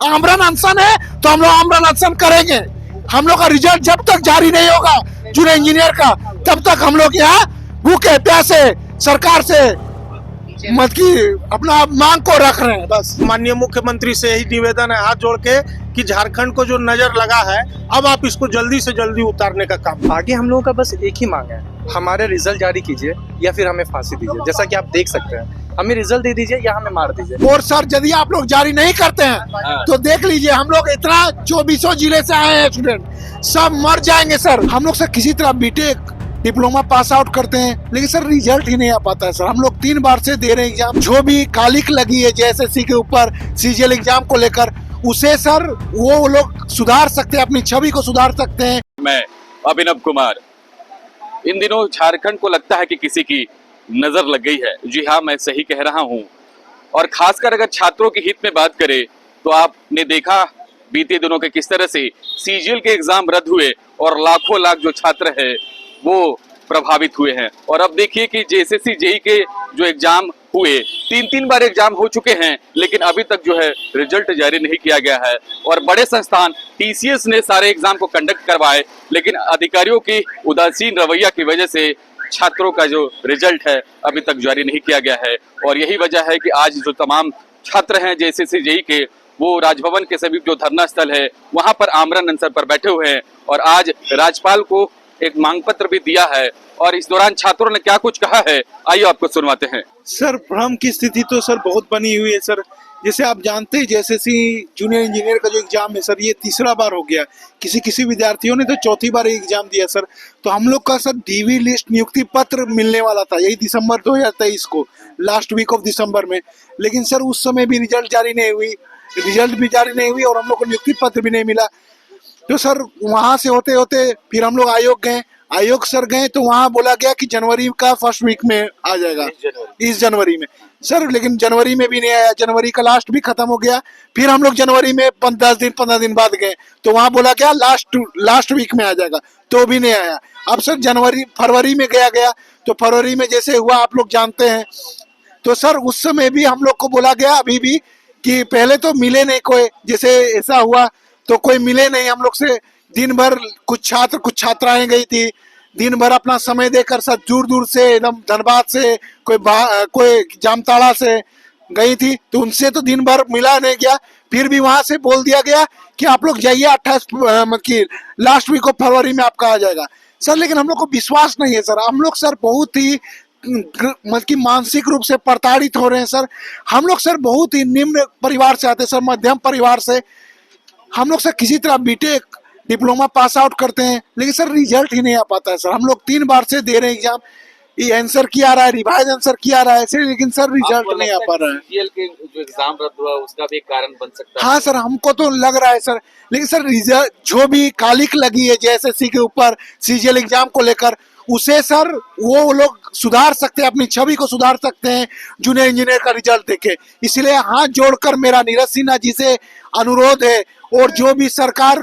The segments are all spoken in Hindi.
आमरण अनशन है तो हम लोग आमरण अनशन करेंगे। हम लोग का रिजल्ट जब तक जारी नहीं होगा जूनियर इंजीनियर का, तब तक हम लोग यहाँ भूखे प्यासे सरकार से मत की अपना मांग को रख रहे हैं। बस माननीय मुख्यमंत्री से यही निवेदन है हाथ जोड़ के कि झारखंड को जो नजर लगा है, अब आप इसको जल्दी से जल्दी उतारने का काम। आगे हम लोगों का बस एक ही मांग है, हमारे रिजल्ट जारी कीजिए या फिर हमें फांसी दीजिए। जैसा कि आप देख सकते हैं, हमें रिजल्ट दे दीजिए या हमें मार दीजिए। और सर यदि आप लोग जारी नहीं करते हैं तो देख लीजिए, हम लोग इतना 24 जिले से आए हैं स्टूडेंट, सब मर जाएंगे सर। हम लोग सर किसी तरह बीटेक डिप्लोमा पास आउट करते हैं, लेकिन सर रिजल्ट ही नहीं आ पाता है सर। हम लोग 3 बार से दे रहे हैं एग्जाम, जो भी कालिक लगी है जेएसएससी के ऊपर सीजीएल एग्जाम को लेकर, उसे सर वो लोग सुधार सकते हैं, अपनी छवि को सुधार सकते हैं। मैं अभिनव कुमार, इन दिनों झारखंड को लगता है कि किसी की नजर लग गई है। जी हाँ, मैं सही कह रहा हूँ। और खासकर अगर छात्रों के हित में बात करें तो आपने देखा बीते दिनों के किस तरह से सीजीएल के एग्जाम रद्द हुए और लाखों लाख जो छात्र है वो प्रभावित हुए हैं। और अब देखिए कि जेएसएससी जेई के जो एग्जाम हुए, 3 बार एग्जाम हो चुके हैं, लेकिन अभी तक जो है रिजल्ट जारी नहीं किया गया है। और बड़े संस्थान टीसीएस ने सारे एग्जाम को कंडक्ट करवाए, लेकिन अधिकारियों की उदासीन रवैया की वजह से छात्रों का जो रिजल्ट है अभी तक जारी नहीं किया गया है। और यही वजह है कि आज जो तमाम छात्र हैं जेएसएससी जेई के, वो राजभवन के समीप जो धरना स्थल है वहां पर आमरण अनशन पर बैठे हुए हैं और आज राज्यपाल को एक मांग पत्र भी दिया है। और इस दौरान छात्रों ने क्या कुछ कहा है, आइए आपको सुनवाते हैं। सर भ्रम की स्थिति तो सर बहुत बनी हुई है सर। जैसे आप जानते हैं जेएसएससी जूनियर इंजीनियर का जो एग्जाम है सर, ये 3रा बार हो गया। किसी विद्यार्थियों ने तो 4थी बार एग्जाम दिया सर। तो हम लोग का सर डीवी लिस्ट नियुक्ति पत्र मिलने वाला था यही दिसंबर 2023 को, लास्ट वीक ऑफ दिसंबर में, लेकिन सर उस समय भी रिजल्ट जारी नहीं हुई और हम लोग को नियुक्ति पत्र भी नहीं मिला। तो सर वहां से होते होते फिर हम लोग आयोग सर गए तो वहां बोला गया कि जनवरी का फर्स्ट वीक में आ जाएगा, इस जनवरी में सर। लेकिन जनवरी में भी नहीं आया, जनवरी का लास्ट भी खत्म हो गया। फिर हम लोग जनवरी में 15 दिन बाद गए तो वहां बोला गया लास्ट वीक में आ जाएगा, तो भी नहीं आया। अब सर फरवरी में गया तो फरवरी में जैसे हुआ आप लोग जानते हैं। तो सर उस समय भी हम लोग को बोला गया अभी भी कि पहले तो मिले नहीं कोई, जैसे ऐसा हुआ तो कोई मिले नहीं हम लोग से। दिन भर कुछ छात्राएं गई थी, दिन भर अपना समय देकर सर दूर से एकदम धनबाद से कोई जामताड़ा से गई थी, तो उनसे तो दिन भर मिला नहीं गया। फिर भी वहां से बोल दिया गया कि आप लोग जाइए 28 लास्ट वीक ऑफ फरवरी में आपका आ जाएगा सर। लेकिन हम लोग को विश्वास नहीं है सर। हम लोग सर बहुत ही मानसिक रूप से प्रताड़ित हो रहे हैं सर। हम लोग सर बहुत ही निम्न परिवार से आते हैं सर, मध्यम परिवार से। हम लोग सर किसी तरह बीटेक डिप्लोमा पास आउट करते हैं, लेकिन सर रिजल्ट ही नहीं आ पाता है सर। हम लोग 3 बार से दे रहे हैं एग्जाम, ये आंसर किया रहा है, रिवाइज आंसर किया रहा है, लेकिन सर रिजल्ट नहीं आ पा रहा है। सीजीएल के जो एग्जाम रद्द हुआ उसका भी एक कारण बन सकता है। हाँ सर, हमको तो लग रहा है सर, लेकिन सर रिजल्ट जो भी कालिक लगी है जेएसएससी के ऊपर सीजीएल एग्जाम को लेकर, उसे सर वो लोग सुधार सकते हैं, अपनी छवि को सुधार सकते हैं जूनियर इंजीनियर का रिजल्ट देखे। इसलिए हाथ जोड़कर मेरा नीरज सिन्हा जी से अनुरोध है, और जो भी सरकार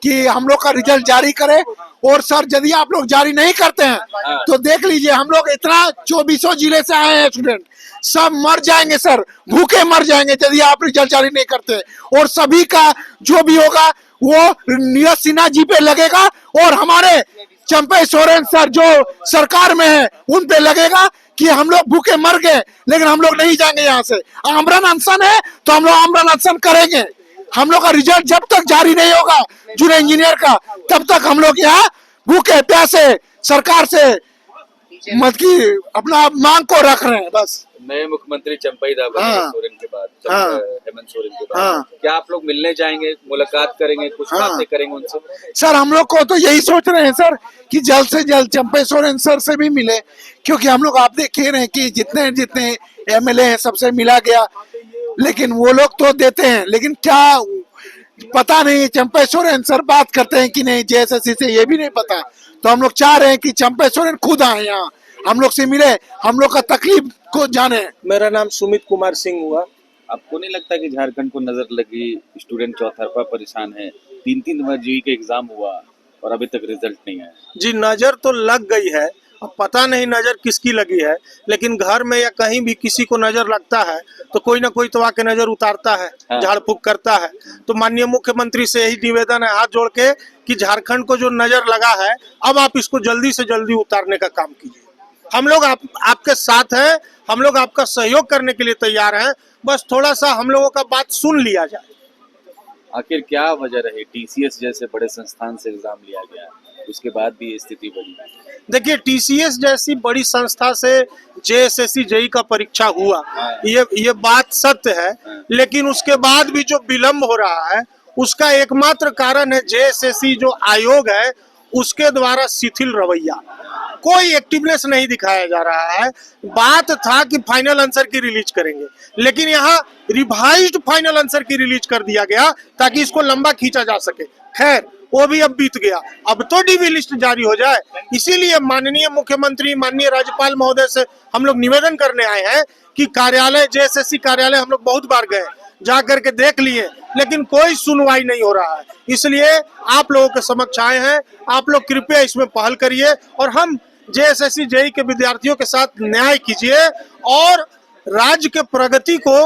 कि हम लोग का रिजल्ट जारी करे। और सर यदि आप लोग जारी नहीं करते हैं तो देख लीजिए, हम लोग इतना 24 जिले से आए हैं स्टूडेंट, सब मर जाएंगे सर, भूखे मर जाएंगे यदि आप रिजल्ट जारी नहीं करते। और सभी का जो भी होगा वो नीरज सिन्हा जी पे लगेगा, और हमारे चंपे सोरेन सर जो सरकार में है उन पे लगेगा कि हम लोग भूखे मर गए, लेकिन हम लोग नहीं जाएंगे यहाँ से। आमरण अनशन है तो हम लोग आमरण अनशन करेंगे। हम लोग का रिजल्ट जब तक जारी नहीं होगा जूनियर इंजीनियर का, तब तक हम लोग यहाँ भूखे प्यासे सरकार से मत की अपना मांग को रख रहे हैं। बस नए मुख्यमंत्री चंपईदा सोरेन के बाद, हेमंत सोरेन के बाद, क्या आप लोग मिलने जाएंगे, मुलाकात करेंगे, कुछ बातें करेंगे उनसे? सर हम लोग को तो यही सोच रहे हैं सर कि जल्द से जल्द चंपे सोरेन सर से भी मिले, क्योंकि हम लोग आप देख रहे हैं कि जितने एमएलए हैं सबसे मिला गया, लेकिन वो लोग तो देते हैं, लेकिन क्या पता नहीं चंपे सोरेन सर बात करते हैं कि नहीं जेएसएससी से, ये भी नहीं पता। तो हम लोग चाह रहे हैं कि चंपे सोरेन खुद आए यहाँ, हम लोग से मिले, हम लोग का तकलीफ को जाने। मेरा नाम सुमित कुमार सिंह हुआ। आपको नहीं लगता कि झारखंड को नजर लगी, स्टूडेंट चौतरफा परेशान है, 3 बार जेईई का एग्जाम हुआ और अभी तक रिजल्ट नहीं आया? जी नजर तो लग गई है, अब पता नहीं नजर किसकी लगी है, लेकिन घर में या कहीं भी किसी को नजर लगता है तो कोई ना कोई तो आके नजर उतारता है, हाँ। झाड़ फूक करता है। तो माननीय मुख्यमंत्री से यही निवेदन है हाथ जोड़ के कि झारखंड को जो नजर लगा है, अब आप इसको जल्दी से जल्दी उतारने का काम कीजिए। हम लोग आपके साथ हैं, हम लोग आपका सहयोग करने के लिए तैयार हैं, बस थोड़ा सा हम लोगों का बात सुन लिया जाए। आखिर क्या वजह रही टीसीएस जैसे बड़े संस्थान से एग्जाम लिया गया, उसके बाद भी ये स्थिति बनी? देखिए, टीसीएस जैसी बड़ी संस्था से जेएसएससी जेई का परीक्षा हुआ, ये बात सत्य है, लेकिन उसके बाद भी जो विलंब हो रहा है उसका एकमात्र कारण है जेएसएससी जो आयोग है उसके द्वारा शिथिल रवैया। कोई एक्टिवनेस नहीं दिखाया जा रहा है। बात था कि फाइनल आंसर की रिलीज करेंगे, लेकिन यहाँ रिवाइज्ड फाइनल आंसर की रिलीज कर दिया गया ताकि इसको लंबा खींचा जा सके। खैर, वो भी अब बीत गया, अब तो डीवी लिस्ट जारी हो जाए। इसीलिए माननीय मुख्यमंत्री, माननीय राज्यपाल महोदय से हम लोग निवेदन करने आए हैं कि कार्यालय, जेएसएससी कार्यालय हम लोग बहुत बार गए, जा करके देख लिए, लेकिन कोई सुनवाई नहीं हो रहा है। इसलिए आप लोगों के समक्ष आए हैं, आप लोग कृपया इसमें पहल करिए और हम जेएसएससी जेई के विद्यार्थियों के साथ न्याय कीजिए और राज्य के प्रगति को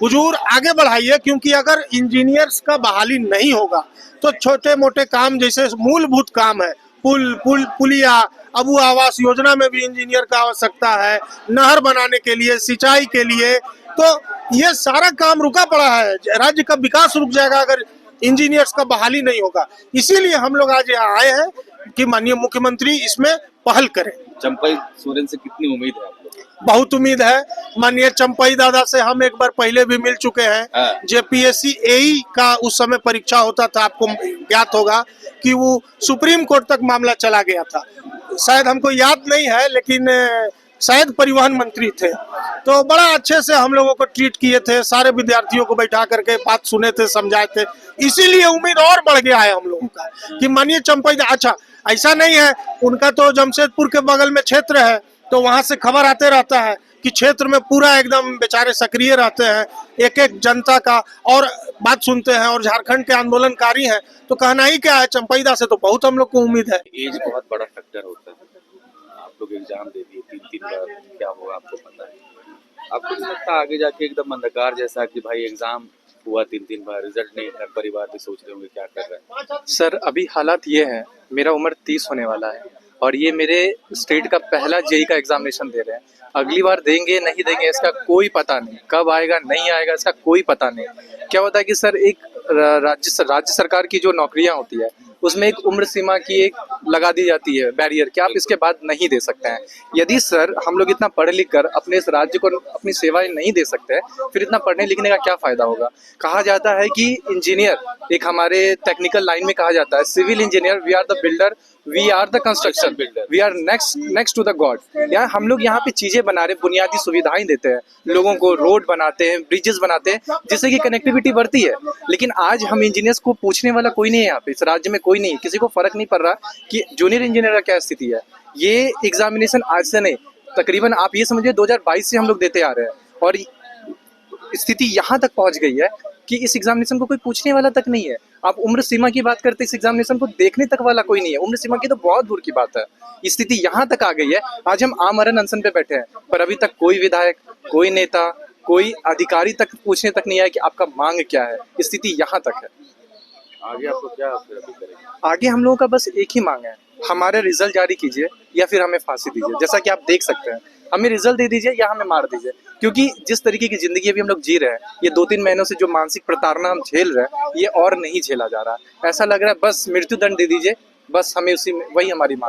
हुजूर आगे बढ़ाइए, क्योंकि अगर इंजीनियर्स का बहाली नहीं होगा तो छोटे मोटे काम जैसे मूलभूत काम है, पुलिया, अबू आवास योजना में भी इंजीनियर का आवश्यकता है, नहर बनाने के लिए, सिंचाई के लिए, तो ये सारा काम रुका पड़ा है। राज्य का विकास रुक जाएगा अगर इंजीनियर्स का बहाली नहीं होगा। इसीलिए हम लोग आज यहाँ आए हैं कि माननीय मुख्यमंत्री इसमें पहल करें। चंपई सोरेन से कितनी उम्मीद है आप लोग? बहुत उम्मीद है। माननीय चंपई दादा से हम एक बार पहले भी मिल चुके हैं। जेपीएससी एई का उस समय परीक्षा होता था, आपको ज्ञात होगा कि वो सुप्रीम कोर्ट तक मामला चला गया था। शायद हमको याद नहीं है, लेकिन शायद परिवहन मंत्री थे, तो बड़ा अच्छे से हम लोगों को ट्रीट किए थे, सारे विद्यार्थियों को बैठा करके बात सुने थे, समझाए थे। इसीलिए उम्मीद और बढ़ गया है हम लोगों का कि माननीय चंपई, अच्छा ऐसा नहीं है, उनका तो जमशेदपुर के बगल में क्षेत्र है, तो वहां से खबर आते रहता है कि क्षेत्र में पूरा एकदम बेचारे सक्रिय रहते हैं, एक एक जनता का और बात सुनते हैं और झारखंड के आंदोलनकारी हैं। तो कहना ही क्या है, चंपईदा से तो बहुत हम लोग को उम्मीद है। एज बहुत बड़ा फैक्टर होता है। आप लोग एग्जाम दे दिए 3 बार, क्या होगा आपको पता है? आपको नहीं लगता आगे जाके एकदम अंधकार जैसा कि भाई एग्जाम हुआ 3 बार, रिजल्ट नहीं, घर परिवार भी सोच रहे होंगे क्या कर रहे हैं? सर, अभी हालात ये है, मेरा उम्र 30 होने वाला है और ये मेरे स्टेट का पहला जेई का एग्जामिनेशन दे रहे हैं। अगली बार देंगे नहीं देंगे इसका कोई पता नहीं, कब आएगा नहीं आएगा इसका कोई पता नहीं। क्या होता है कि सर, एक राज्य सरकार की जो नौकरियां होती है उसमें एक उम्र सीमा की एक लगा दी जाती है बैरियर कि आप इसके बाद नहीं दे सकते हैं। यदि सर हम लोग इतना पढ़ लिख कर अपने इस राज्य को अपनी सेवाएं नहीं दे सकते, फिर इतना पढ़ने लिखने का क्या फायदा होगा? कहा जाता है कि इंजीनियर, एक हमारे टेक्निकल लाइन में कहा जाता है civil engineer, we are the builder, we are the construction builder, we are next to the god. यार हम लोग यहाँ पे चीजें बना रहे, बुनियादी सुविधाएं देते हैं लोगों को, रोड बनाते हैं, ब्रिजेस बनाते हैं, जिससे कि कनेक्टिविटी बढ़ती है। लेकिन आज हम इंजीनियर्स को पूछने वाला कोई नहीं है यहाँ पे, इस राज्य में कोई नहीं है, किसी को फर्क नहीं पड़ रहा कि जूनियर इंजीनियर का क्या स्थिति है। ये एग्जामिनेशन आज से नहीं, तकरीबन आप ये समझिए 2022 से हम लोग देते आ रहे हैं और स्थिति यहाँ तक पहुँच गई है कि इस एग्जामिनेशन को कोई पूछने वाला तक नहीं है। आप उम्र सीमा की बात करते, इस एग्जामिनेशन को देखने तक वाला कोई नहीं है। उम्र सीमा की तो बहुत दूर की बात है। स्थिति यहाँ तक आ गई है, आज हम आमरण अनशन पे बैठे हैं, पर अभी तक कोई विधायक, कोई नेता, कोई अधिकारी तक पूछने तक नहीं आया कि आपका मांग क्या है। स्थिति यहाँ तक है। आगे आपको क्या फिर अभी करेंगे? आगे हम लोगों का बस एक ही मांग है, हमारे रिजल्ट जारी कीजिए या फिर हमें फांसी दीजिए। जैसा कि आप देख सकते हैं, हमें रिजल्ट दे दीजिए या हमें मार दीजिए, क्योंकि जिस तरीके की जिंदगी अभी हम लोग जी रहे हैं, ये 2-3 महीनों से जो मानसिक प्रताड़ना हम झेल रहे हैं, ये और नहीं झेला जा रहा। ऐसा लग रहा है बस मृत्यु दंड दे दीजिए, बस हमें वही हमारी मांग है।